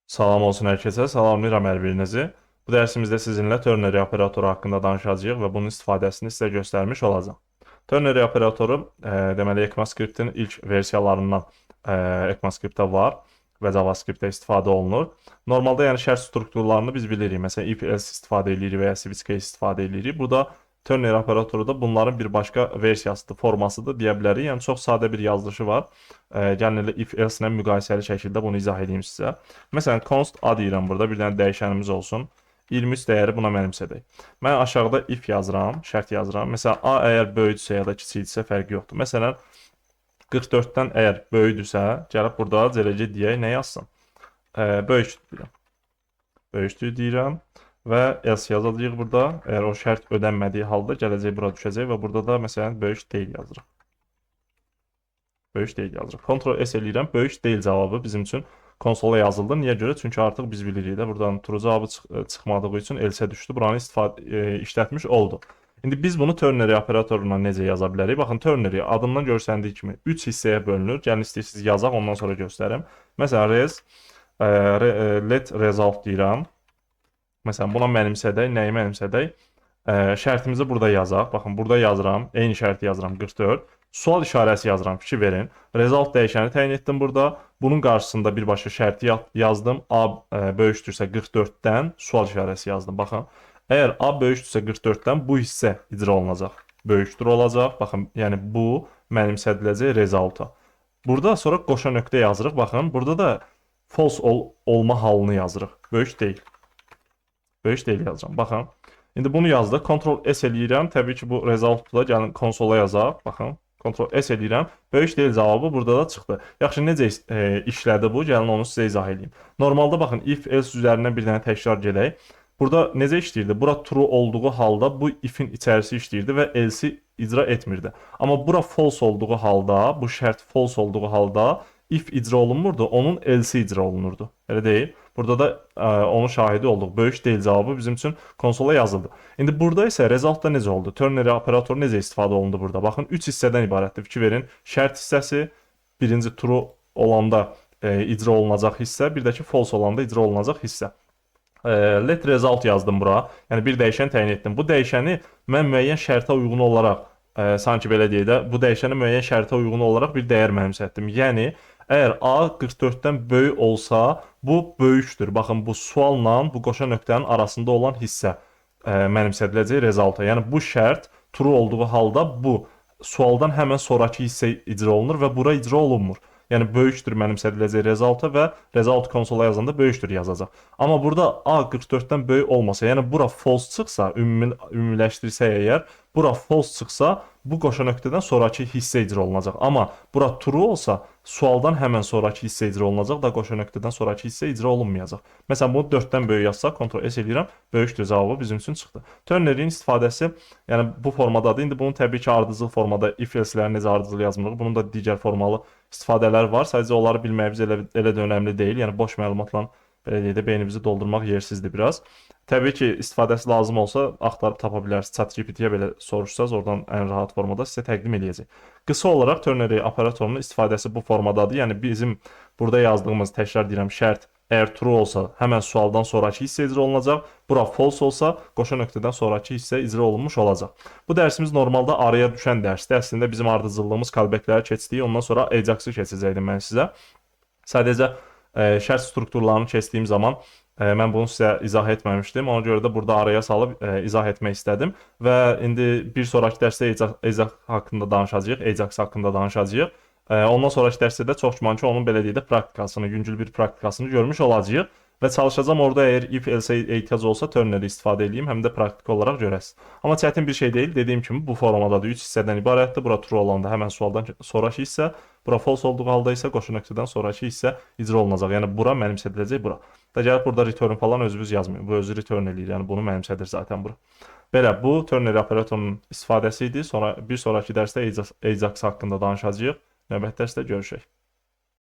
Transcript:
Salam olsun herkese, salamlayıram hər birinizi. Bu dərsimizdə sizinlə ternary operatoru haqqında danışacağıq və bunun istifadəsini sizə göstərmiş olacağam. Ternary operatoru, deməli ECMAScript-in ilk versiyalarından ECMAScript-də var və JavaScript-də istifadə olunur. Normalda yəni şərt strukturlarını biz bilirik. Məsələn, if else istifadə edirik və ya switch case istifadə edirik. Burada ternary operatoru da bunların bir başqa versiyasıdır, formasıdır deyə bilərik. Yəni çox sadə bir yazılışı var. Gəlin elə if else ilə müqayisəli şəkildə bunu izah edeyim sizə. Məsələn, const a deyirəm burada, bir dənə dəyişənimiz olsun. 23 dəyəri buna mənimsədək. Mən aşağıda if yazıram, şərt yazıram. Məsələn, a əgər böyükdürsə ya da kiçikdirsə fərqi yoxdur. Məsələn, 44-dən əgər böyükdürsə, gəlib burada cələcə deyək, nə yazsın? Böyükdür deyirəm. Böyükdür deyirəm və else yazacağıq burada. Əgər o şərt ödənmədiyi halda gələcək bura düşəcək və burada da məsələn böyük deyil yazırıq. Böyük deyil yazırıq. Ctrl S eləyirəm. Böyük deyil cavabı bizim üçün konsola yazıldı. Niyə görə? Çünki artıq biz bilirik də buradan true cavabı çıxmadığı üçün else düşdü. Buranı işlətmiş oldu. İndi biz bunu ternary operatoruna necə yaza bilərik? Baxın, ternary adından görsəndiyi kimi 3 hissəyə bölünür. Gəlin istəyirsiniz yazaq, ondan sonra göstərim. Məsələn, let result deyirəm. Məsələn, buna mənimsədək, nəyi mənimsədək? Şərtimizi burada yazaq. Baxın, burada yazıram, eyni şərti yazıram 44. Sual işarəsi yazıram, fikir verin. Result dəyişəni təyin etdim burada. Bunun qarşısında birbaşa şərti yazdım. A böyükdürsə 44-dən sual işarəsi yazdım. Baxın, əgər A böyükdürsə 44-dən bu hissə icra olunacaq. Böyükdür olacaq. Baxın, yəni bu mənimsədiləcək resulta. Burada sonra qoşa nöqtə yazırıq. Baxın, burada da false olma halını yazırıq. Böyük deyil. Böyük deyil yazıram. Baxın. İndi bunu yazdıq. Ctrl S eləyirəm. Təbii ki, bu resultda gəlin konsola yazaq. Baxın. Ctrl S eləyirəm. Böyük deyil cavabı burada da çıxdı. Yaxşı, necə işlədi bu? Gəlin onu sizə izah edeyim. Normalda baxın, if else üzərindən bir dənə təkrar gedək. Burada necə işləyirdi? Bura true olduğu halda bu ifin içərisi işləyirdi və else-i icra etmirdi. Amma bura false olduğu halda, bu şərt false olduğu halda if icra olunmurdu, onun else icra olunurdu. Elə deyil. Burada da onun şahidi olduq. Böyük deyil cavabı bizim üçün konsola yazıldı. İndi burada isə resultda necə oldu? Ternary operatoru necə istifadə olundu burada? Baxın, 3 hissədən ibarətdir. Fikir verin. Şərt hissəsi, birinci true olanda icra olunacaq hissə, bir də ki false olanda icra olunacaq hissə. Let result yazdım bura. Yəni bir dəyişən təyin etdim. Bu dəyişəni mən müəyyən şərtə uyğun olaraq, sanki belə deyək də, bu dəyişəni müəyyən şərtə uyğun olaraq bir dəyər mənimsətdim. Yəni əgər A 44-dən böyük olsa, bu böyükdür. Baxın, bu sualla bu qoşa nöqtənin arasında olan hissə mənimsədiləcək resulta. Yəni bu şərt true olduğu halda bu sualdan həmən sonrakı hissə icra olunur və bura icra olunmur. Yəni böyükdür mənimsədiləcək resulta və result konsola yazanda böyükdür yazacaq. Amma burada A 44-dən böyük olmasa, yəni bura false çıxsa, ümumiləşdirsək əgər, bura false çıxsa, bu qoşa nöqtədən sonrakı hissə icra olunacaq. Amma bura true olsa, sualdan həmən sonrakı hissə icra olunacaq da qoşa nöqtədən sonrakı hissə icra olunmayacaq. Məsələn, bunu 4-dən böyük yazsaq, Ctrl S eləyirəm, böyükdür cavabı bizim üçün çıxdı. Ternary'in istifadəsi, yəni bu formadadır. İndi bunun təbii ki, ardıcıl formada if else-ləri necə ardıcıl yazmırıq. Bunun da digər formalı istifadələr var. Sadəcə onları bilməyimiz elə də önəmli deyil. Yəni boş məlumatla belə deyək də beynimizi doldurmaq yersizdir biraz. Təbii ki, istifadəsi lazım olsa axtarıb tapa bilərsiniz. ChatGPT-yə belə soruşsanız, oradan ən rahat formada sizə təqdim edəcək. Qısa olaraq ternary operatorunun istifadəsi bu formadadır. Yəni bizim burada yazdığımız, təkrar deyirəm, şərt əgər true olsa, həmən sualdan sonrakı hissə icra olunacaq. Bura false olsa, qoşa nöqtədən sonrakı hissə icra olunmuş olacaq. Bu dərsimiz normalda araya düşən dərsdir. Əslində bizim ardıcıllığımız callback-ləri keçdik. Ondan sonra Ajax-ı keçəcəkdim mən sizə. Sadəcə şərt strukturlarını keçdiyim zaman mən bunu sizə izah etməmişdim. Ona görə də burada araya salıb izah etmək istədim. Və indi bir sonraki dərsdə Ajax haqqında danışacağıq, Ajax haqqında danışacağıq. Ondan sonraki dərsdə də çox güman ki, onun belə deyək də praktikasını, yüngül bir praktikasını görmüş olacağıq. Və çalışacağam orada əgər if else ehtiyac olsa ternary istifadə edeyim, həm də praktik olaraq görəsiniz. Amma çətin bir şey deyil. Dediyim kimi bu formadadır. 3 hissədən ibarətdir. Bura true olanda həmən sualdan sonrakı hissə, bura false olduğu halda isə qoşa nöqtədən sonrakı hissə icra olunacaq. Yəni bura mənimsədiləcək bura. Da gəlib burada return falan özünüz yazmayın. Bu özü return eləyir. Yəni bunu mənimsədir zaten bura. Belə bu ternary operatorunun istifadəsi idi. Sonra bir sonraki dərsdə Ajax haqqında danışacağıq. Növbəti dərsdə görüşək.